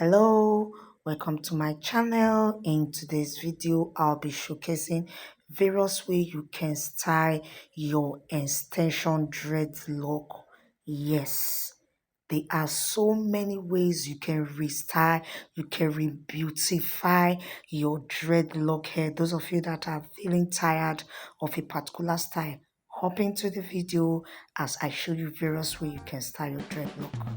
Hello, welcome to my channel. In today's video, I'll be showcasing various ways you can style your extension dreadlock. Yes, there are so many ways you can restyle, you can re-beautify your dreadlock hair. Those of you that are feeling tired of a particular style, hop into the video as I show you various ways you can style your dreadlock.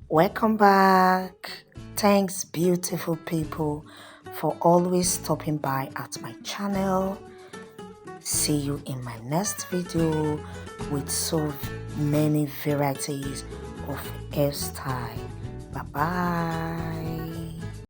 Welcome back. Thanks, beautiful people, for always stopping by at my channel. See you in my next video with so many varieties of hairstyle. Bye bye.